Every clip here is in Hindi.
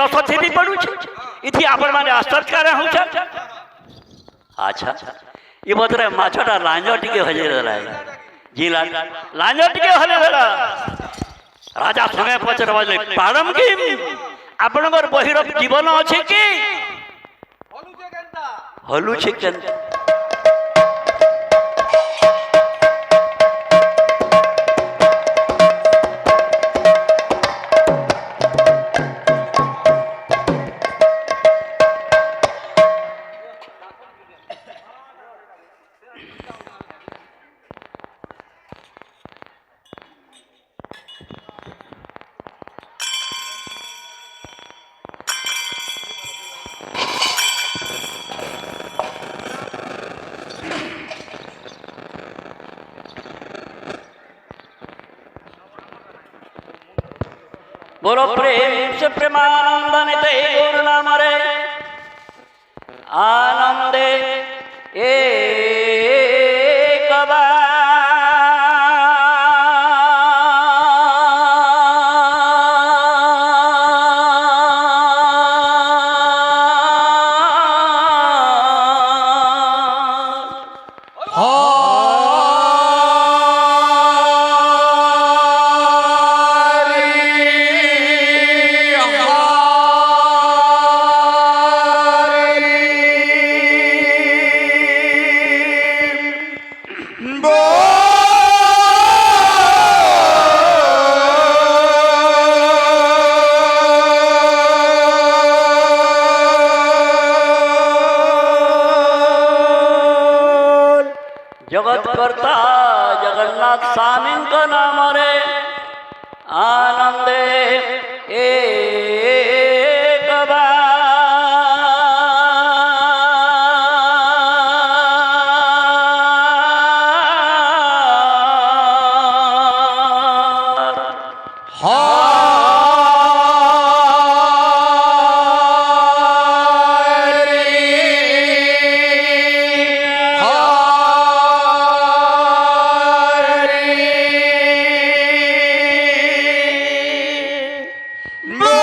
रस थी पड़ू इति आपण माने आश्चर्य हो अच्छा ये बतरे माछटा लांज टिके हजे देला जी लांज टिके हले देला राजा संगे पचर बाजले पारम की आपनकर बहिर जीवन अछि की हलु छे केनता बोलो प्रेम से प्रेमानंद निते गुरु नाम रे आनंदे एक जगत कर्ता जगन्नाथ स्वामी का नाम रे आनंदे एक Boom!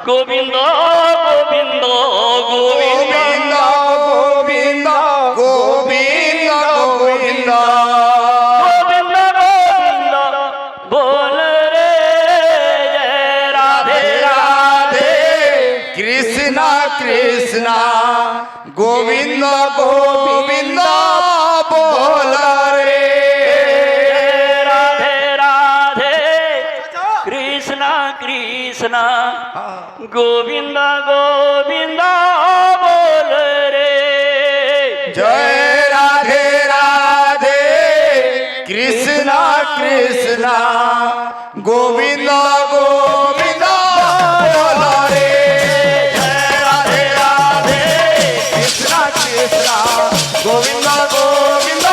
গোবিন্দ গোবিন্দ গোবিন্দ গোবিন্দ গোবিন্দ গোবিন্দ গোবিন্দ গোবিন্দ বল রে জয় রাধে রাধে কৃষ্ণ কৃষ্ণ গোবিন্দ গোবিন্দ বল রে রাধে রাধে কৃষ্ণ কৃষ্ণ গোবিন্দ গোবিন্দ বল রে জয় রাধে রাধে কৃষ্ণ কৃষ্ণ গোবিন্দ গোবিন্দ বল রে জয় রাধে রাধে কৃষ্ণ কৃষ্ণ গোবিন্দ গোবিন্দ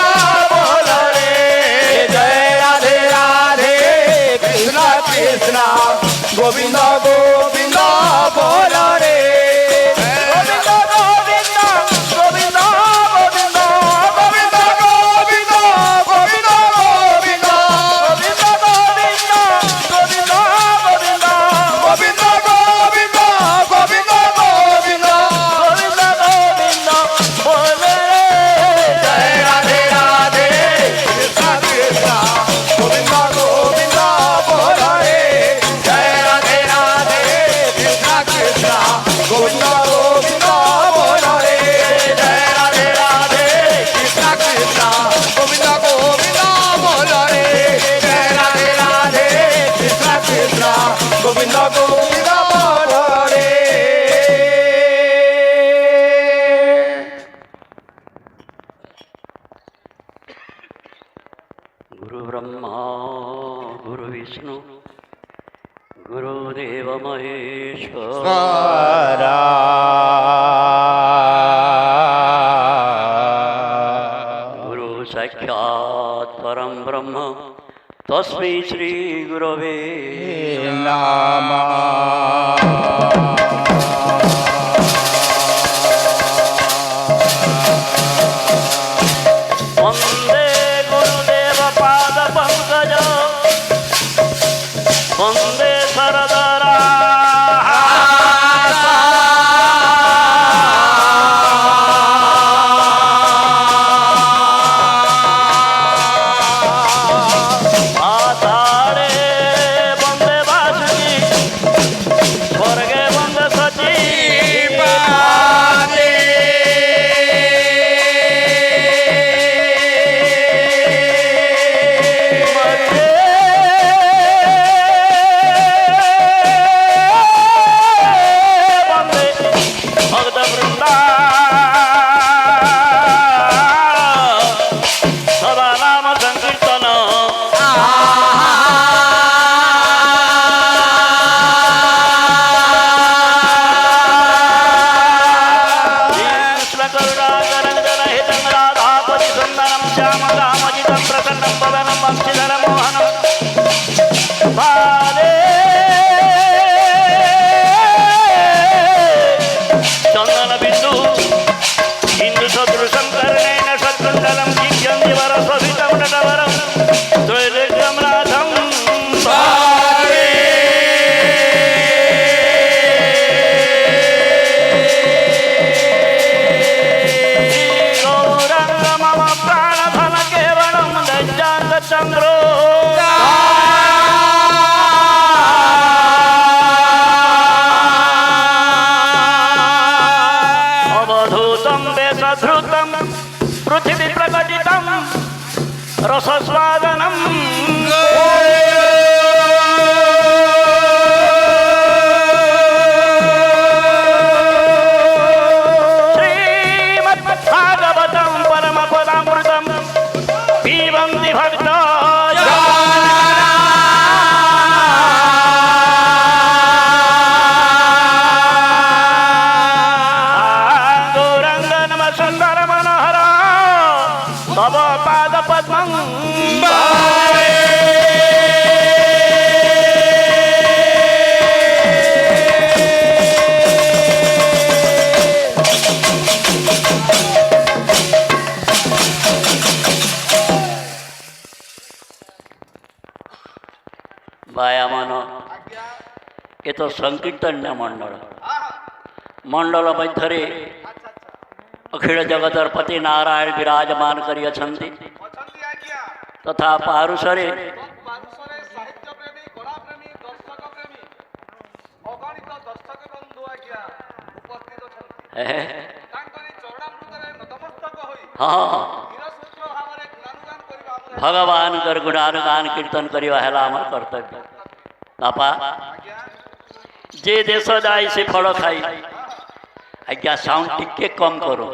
বল রে জয় রাধে রাধে কৃষ্ণ কৃষ্ণ গোবিন্দ গোবিন্দ বল রে গোবিন্দ গোবিন্দ গোবিন্দ গোবিন্দ গোবিন্দ গোবিন্দ গোবিন্দ গোবিন্দ গোবিন্দ গোবিন্দ গোবিন্দ গোবিন্দ গোবিন্দ গোবিন্দ গোবিন্দ গোবিন্দ বল রে জয় রাধে রাধে কৃষ্ণ কৃষ্ণ গোবিন্দ গোবিন্দ বল রে জয় রাধে রাধে কৃষ্ণ কৃষ্ণ গোবিন্দ গোবিন্দ বল রে জয় রাধে রাধে কৃষ্ণ কৃষ্ণ গোবিন্দ গোবিন্দ বল রে জয় রাধে রাধে কৃষ্ণ কৃষ্ণ গোবিন্দ গোবিন্দ বল রে गुरु ब्रह्मा गुरु विष्णु गुरुदेव महेश्वर गुरु साक्षात् परम ब्रह्म तस्मै श्री गुरवे वन्दे गुरुदेव पाद पंकज वन्दे सरदरा आधारे वन्दे वासुकी स्वर्गे वन्दे सची ଏ ତ ସଂକୀର୍ତ୍ତନ୍ୟ ମଣ୍ଡଳ हाँ ମଣ୍ଡଳ ମଧ୍ୟରେ अच्छा अच्छा ଅଖିଳ ଜଗତର ପତି ନାରାୟଣ ବିରାଜମାନ କରିଅଛନ୍ତି ଅଛନ୍ତି ଆଜ୍ଞା ତଥା ପାରୁଷରେ ପାରୁଷରେ ସାହିତ୍ୟ ପ୍ରେମୀ କଳା ପ୍ରେମୀ ଦର୍ଶକ ପ୍ରେମୀ ଅଗଣିତ ଦର୍ଶକ ବନ୍ଧୁ ଆଜ୍ଞା ଉପସ୍ଥିତ ଅଛନ୍ତି ତାଙ୍କରି ଚରଣାମୃତରେ ନତମସ୍ତକ ହୋଇ ହଁ ନିରସୂତ୍ର ଭାବରେ ଗୁଣାନୁଗାନ କରିବା ଆମର ଭଗବାନଙ୍କର ଗୁଣାନୁଗାନ କୀର୍ତ୍ତନ କରିବା ହେଲା ଆମର କର୍ତ୍ତବ୍ୟ ବାପା ଆଜ୍ଞା ଯେ ଦେଶ ଯାଇ ସେ ଫଳ ଖାଇ ଆଜ୍ଞା ସାଉଣ୍ଡ ଟିକେ କମ୍ କରୁ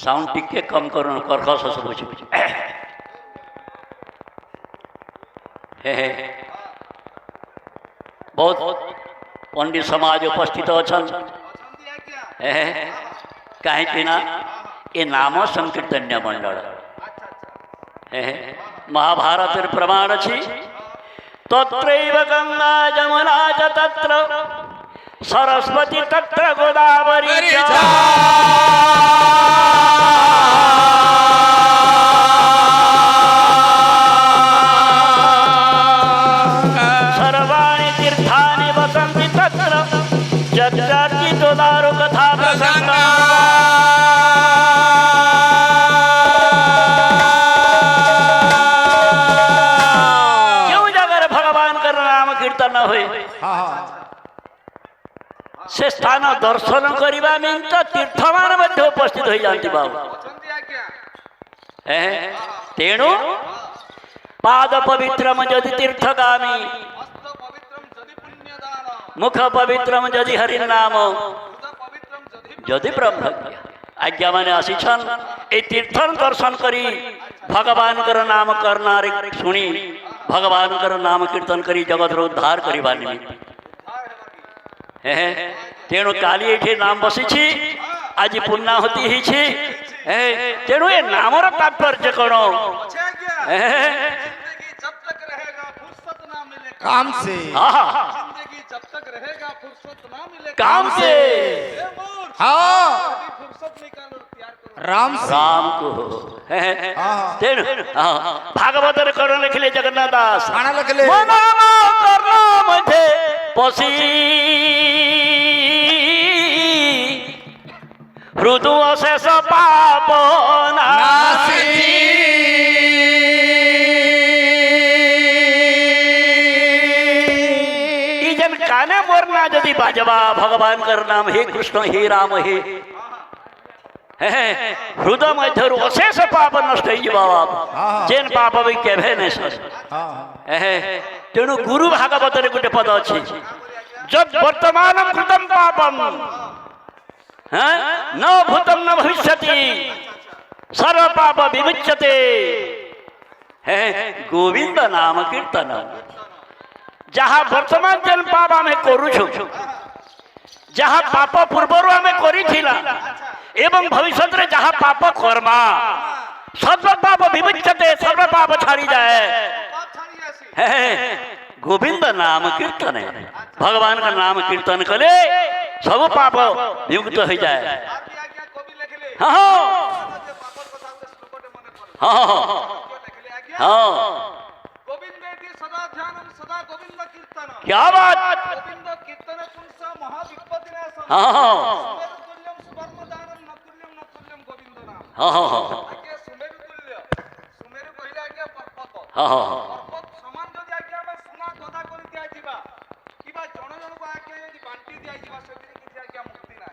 ସାଉଣ୍ଡ ଟିକେ କମ୍ କରୁ କର୍କଶ ଶୁଭୁଛି ବହୁତ ପଣ୍ଡିତ ସମାଜ ଉପସ୍ଥିତ ଅଛନ୍ତି ଅଛନ୍ତି ଆଜ୍ଞା କାହିଁକି ନା ଏ ନାମ ସଂକୀର୍ତ୍ତନ୍ୟ ମଣ୍ଡଳ ଆଚ୍ଛା ଆଚ୍ଛା ମହାଭାରତରେ ପ୍ରମାଣ ଅଛି ତତ୍ରୈବ ଗଙ୍ଗା ଯମୁନା ଚ ତତ୍ର ସରସ୍ୱତୀ ତତ୍ର ଗୋଦାବରୀ ଚ। सर्वाणि तीर्थानि वसन्ति तत्र चर्चितोदारो कथा प्रसंगा। क्यों जगह भगवान का नाम कीर्तन न हुए से स्थान दर्शन करने में तो तीर्थ मान मध्य उपस्थित हो जाती बाबू ଅଛନ୍ତି ଆଜ୍ଞା तेणु पाद पवित्रम यदि तीर्थगामी ହସ୍ତ ପବିତ୍ରಂ ଯଦି ପୁଣ୍ୟଦାନ मुख पवित्रम यदि हरिनाम ହୃଦ ପବିତ୍ରಂ ଯଦି यदि ब्रह्मज्ञ आज्ञा माने आसीछन ए तीर्थन दर्शन करी भगवान कर नाम करना शुणी भगवान कर नाम कीर्तन करी जगत रो उद्धार करिबा निमित्त तेणु काली एठी नाम बसिछि आज पुण्णाहुति हिछि तेणु ए नामर तात्पर्य कोन ଅଛି ଆଜ୍ଞା जिंदगी जब तक रहेगा फुर्सत ना मिले काम से जिंदगी जब तक रहेगा फुर्सत ना मिले काम से हे मूर्ख हाँ अभी फुर्सत निकालो तैयार करो राम से राम को तेणु भागवत कर्ण लिखले जगन्नाथ दास खाना लगले मनाम कर्ण मध्ये पसी हृदु अशेष पाप नासी ई जन काने मोरना यदि बाजवा भगवान कर नाम हे कृष्ण हे राम हे हृदय मध्य अशेष पाप नष्ट हो जेन पाप भी केभे नहीं सर तेणु गुरु भागवत गोटे पद अच्छी जब वर्तमान कृतम पापम न भूतम न भविष्यति सर्व पाप विमुच्यते गोविंद नाम कीर्तन जहाँ वर्तमान जेन पाप आम करुछु जहाँ पाप पूर्वर आम करिथिला एवं भविष्य रे जहाँ पाप कर्मा सर्व पाप विमुच्यते सर्व पाप छाड़ी जाए बात छाड़ी ऐसी गोविंद नाम कीर्तन है भगवान का नाम कीर्तन करे सब पाप विमुक्त हो जाए आगे आगे कवि लिखले हाँ जे पापर कथा उते श्लोकटे मने पड़े हाँ लिखले आगे हाँ गोविंदेति सदा ध्यानम सदा गोविंद कीर्तन क्या बात गोविंद कीर्तन पुरुष महाविपत्ति नाशम हाँ तुल्यम सुवर्म दानम न तुल्यम गोविंद नाम हाँ आगे सुमेरु तुल्य सुमेरु कहिला आगे पर्वत हाँ पर्वत समान जदि आगे हम सोना गदा करि दिया जिबा किबा जण जण को आगे यदि बांटी दिया जिबा सेति किछि आगे मुक्ति ना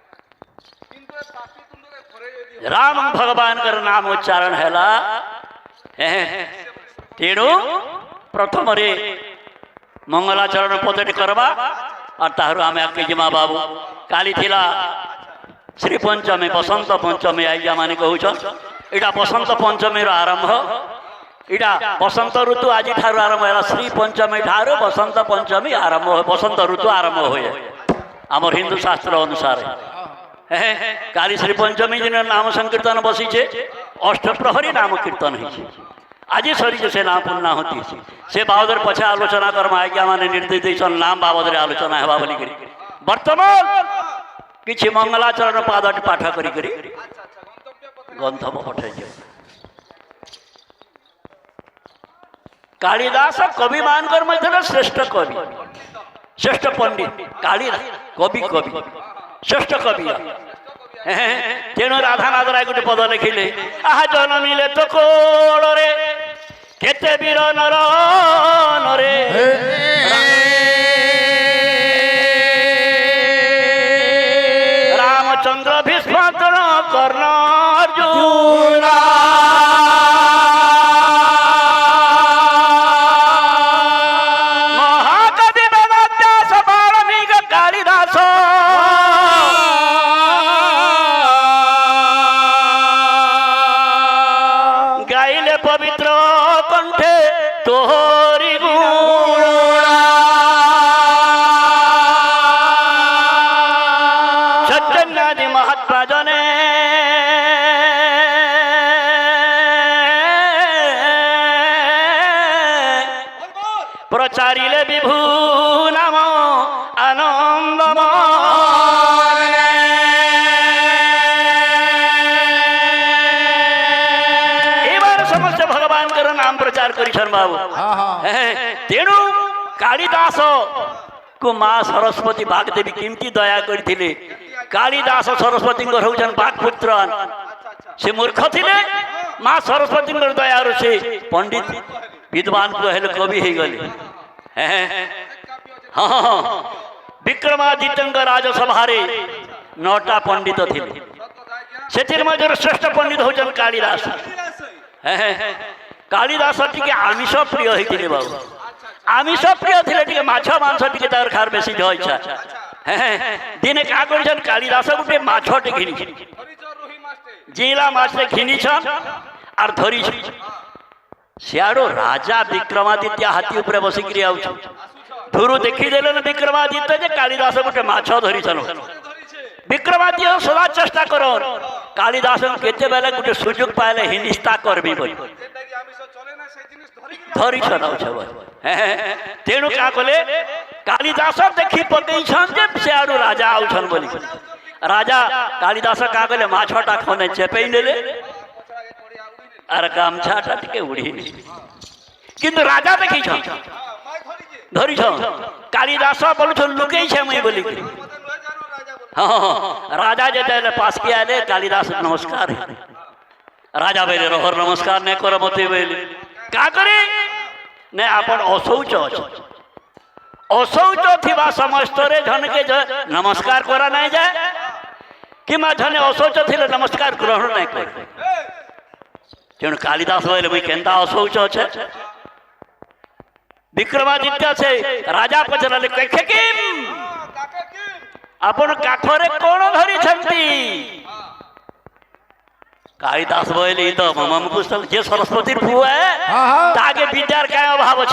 किंतु ए पापी तुंडरे घरे यदि राम भगवान कर नाम उच्चारण हैला तेणु प्रथम रे मंगलाचरण पदटी करवा और ताहरु आमे आके जिमा बाबू काली थिला श्री पंचमी बसंत पंचमी आज्ञा माने कहउछन इटा बसंत पंचमी रो आरंभ इटा बसंत ऋतु आज ठारु आरंभ हैला श्री पंचमी ठारु बसंत पंचमी आरंभ बसंत ऋतु आरंभ होय हमर हिंदू शास्त्र अनुसार काली श्री पंचमी दिन नाम संकीर्तन बसी अष्ट प्रहरी नाम कीर्तन हो आज सरी से नाम पूर्णा होती से बाबद पछे आलोचना करमा आज्ञा माने निर्देश देसन नाम बाबद आलोचना हेबा बोली करी वर्तमान किछि मंगलाचरण पादट पाठ करी करी गंतव्य पठाई कालिदास कवि मानकर मध्य श्रेष्ठ कवि श्रेष्ठ पंडित काली कवि कवि श्रेष्ठ कवि तेणु राधानाथ राय गोटे पद लिखिले आहा जनमिले तो कोड़े केते वीर नर नरे रामचंद्र भीष्म कर्ण अर्जुन महाकवि वेदव्यास वाल्मीक कालिदास गाइले पवित्र कंठे तोहरी गुण सत्यनादि महात्मा जने प्रचारिले विभू नाम एबार समस्त भगवान कर नाम प्रचार करिछन बाबू तेणु कालिदास को माँ सरस्वती बागदेवी केमती दया करथिले कालिदास सरस्वती होउछन बागपुत्र से मूर्ख थिले माँ सरस्वती दया से पंडित विद्वान कहले कवि हो गले हाँ विक्रमादित्य राजसभारे 9टा पंडित थिले से मध्य श्रेष्ठ पंडित होउछन कालिदास कालिदास टिके आमिष प्रिय होइथिले बाबू आमिष प्रिय थिले टिके माछ मांस टिके तार खार बेसी ज इच्छा दिने का करछन कालिदास गुटे माछटे घिनी जिला माछटे घिनी छन आर धरी सियाड़ो राजा विक्रमादित्य हाथी ऊपर बसिक आउछ धुरु देखी देलन विक्रमादित्य जे कालिदास गुटे माछ धरी छन विक्रमादित्य सदा चेष्टा करो कालिदास केते बेले गुटे सुযোগ पाइले हिनिस्ता करबी बोली धरी छन तेणु क्या कले कालिदास देखी पकई छन जे सियाड़ो राजा आउछन बोली राजा कालिदास का कले माछटा खने चेपई नेले आर गामछाटा टिके उड़ी किंतु राजा देखी छन धरी छन कालिदास बोलु छन लुकई छे मई बोली हाँ राजा जेते पास के आले कालिदास नमस्कार राजा बेले रोहर नमस्कार ने कर मते बेले का करे ने आपण अशौच अशौच थिबा समस्त रे धन के नमस्कार करा नहीं जाए कि मा धने अशौच थिले नमस्कार ग्रहण नहीं कर तेणु कालिदास बोले मुई केंता अशौच छे विक्रमादित्य से राजा पचराले कखे किम आपण काठरे कोन धरी छंती कालिदास बोले तो मम पुस्तक जे सरस्वती पुआ तागे विद्यार काय अभाव छ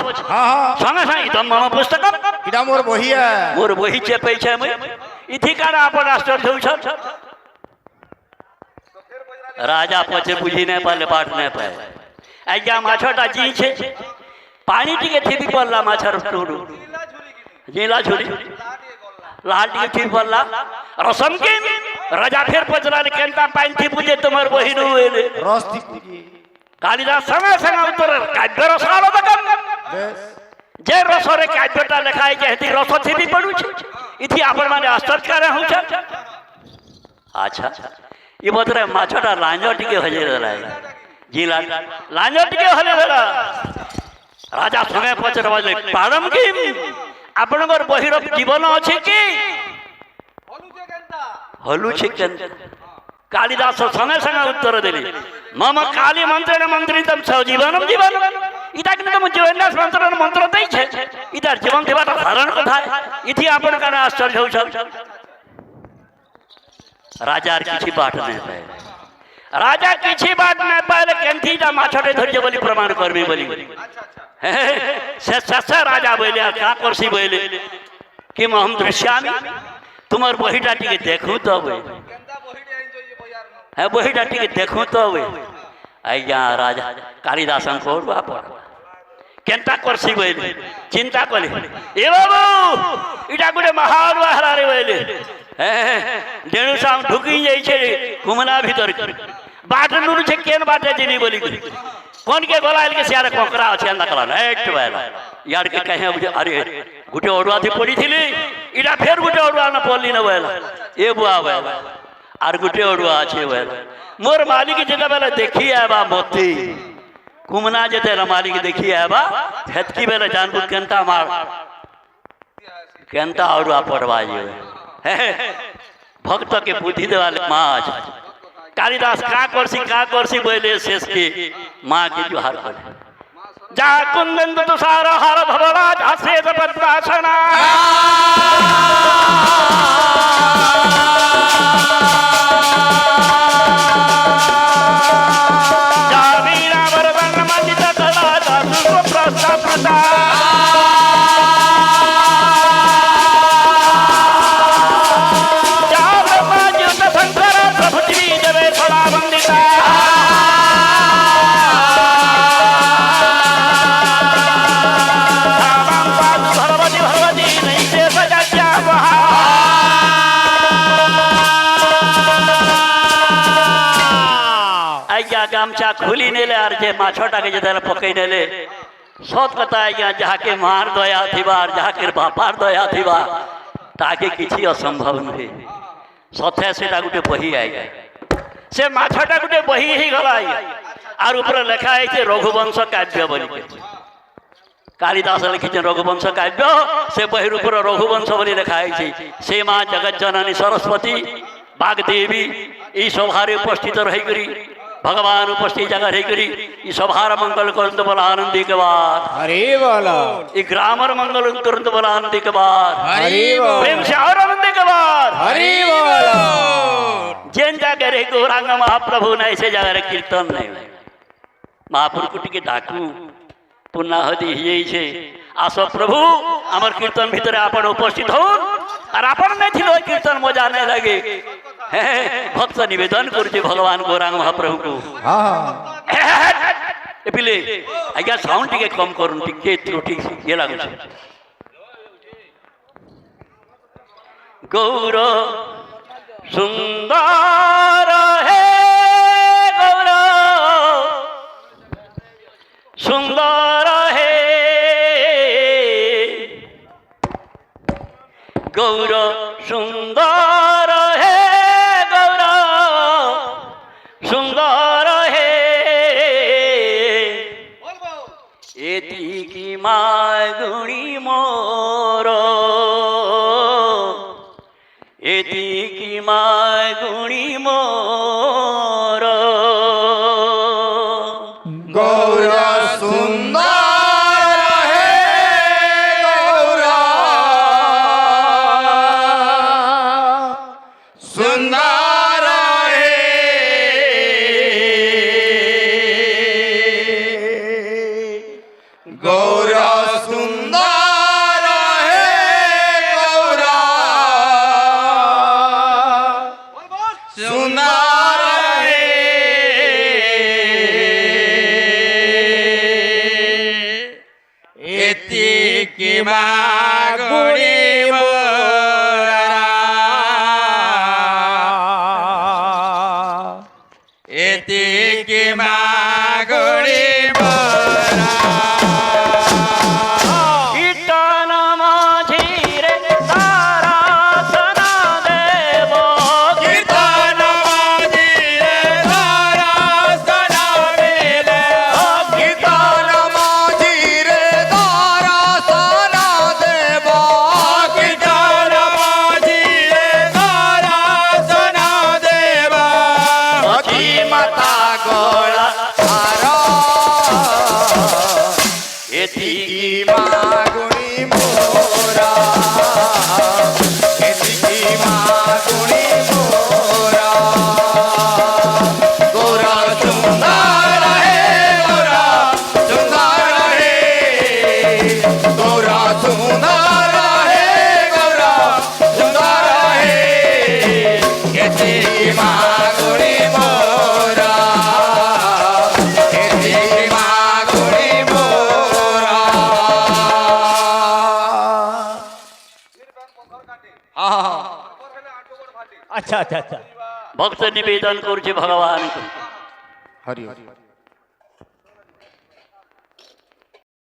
संगे संगे तो मम पुस्तक इडा मोर बही चेपै छै मैं इथि कारण आपण आश्चर्य होउ छ राजा पचे बुझी नहीं पाले पाठ नहीं पाए आज्ञा माछटा जी छे पानी टिके थीपी पड़ला माछर टूडू जिला झुरी लाल टिके थीपी पड़ला रसम के राजा फिर पचराले केंता पानी थी बुझे तुमर बहिनु एले रस थी कालिदास संगे संगे उत्तर काव्य रस आलो दकन जे रसरे काव्यटा लेखाय जे हेती रस थीपी पडू छे इथि आपण माने आश्चर्य करे होउ छ अच्छा ये बतरा माछटा लांजो टिके हजे रलाय जिला लांजो टिके हले रला राजा समय पचर बजले पारम की आपनकर बहिर जीवन अछि की हलु छै केंता कालिदास संगे संगे उत्तर देले मम काली मंत्रेण मंत्रितम सजीवनम जीवन इता कि तुम जीवनदास मंत्रण मंत्र दै छै इधर जीवन देवाटा साधारण कथा इथि आपण कारण आश्चर्य होउ छ राजा किसी बाट नहीं पाए राजा किसी बाट नहीं पाए केंथीटा माछटे धरिए बोली प्रमाण करबी बोली से राजा बोले का करसी बोले कि हम दृश्यामी तुमर बहिटा टिके देखू तो है बहिटा टिके देखू तो आज्ञा राजा कालिदास को बाप केंता करसी बोले चिंता कले ए बाबू इटा गुटे महान हारे बोले डेणु साम ढुकी जाई छे कुमला भीतर बाट नुर छे केन बाटे जिनी बोली कोन के गोलाइल के सियारे कोकरा अछि अंदा कला नेट वाला यार के कहे अरे गोटे अड़ुआ थी पड़ी थी इटा फेर गोटे अड़ुआ न पड़ली न बोला ए बुआ बोला आर गोटे अड़ुआ अच्छे बोला मोर मालिक जगह बेला देखी आबा मोती कुमना जेते मालिक देखी आबा हेतकी बेला जानबुद केंता मार केंता अड़ुआ पड़वा जे भक्त के बुद्धि देवाले माज कालिदास का करसी बोले शेष के माँ के जोहार करे जा कुंदन तुषार हार भवराज अशेष पद्मासना जा वीणा वरदन मंडित कला दासु प्रस्ता प्रसा जा ब्रह्मा ज्योत शंकर प्रभु त्रिजवे थोड़ा वंदिता गामछा खुली नेले आर जे माछोटा के जदर पकई नेले सत कथा आज्ञा जहाँ के मार दया थिबार जहाँ के बापार दया थिबा ताके किछि असंभव नुहे सथे सेटा गुटे बही आए से माछोटा गुटे बही ही गला आर ऊपर लिखा है रघुवंश काव्य बोली के कालिदास लिखिछे रघुवंश काव्य से बहिर ऊपर रघुवंश बोली लिखा है से माँ जगत जननी सरस्वती बागदेवी ई सभारे उपस्थित रही भगवान उपस्थित जगह रही करी सभार मंगल करंत बोला आनंदी के बाद हरे बोलो ग्रामर मंगल करंत बोला आनंदी के बाद हरे बोलो प्रेम से और आनंदी के बाद हरे बोलो जैन जाके रहे गौरांग महाप्रभु ने ऐसे जाकर कीर्तन नहीं महाप्रभु के डाकू पुण्यहदी ही आस प्रभु आमर कीर्तन भीतर आपण उपस्थित हो और आपण नहीं थी कीर्तन मजा नहीं लगे भक्त निवेदन करुचे भगवान गौरांग महाप्रभु को पिले आज्ञा साउंड टिके कम करूँ टिके त्रुटि ये लागू गौर सुंदर है गौर सुंदर है गौर सुंदर है सुंदर है एती की मागुणी मोर एती की मागुणी मोर गौर सुंदर अच्छा अच्छा अच्छा भक्त निवेदन करुचे भगवान हरि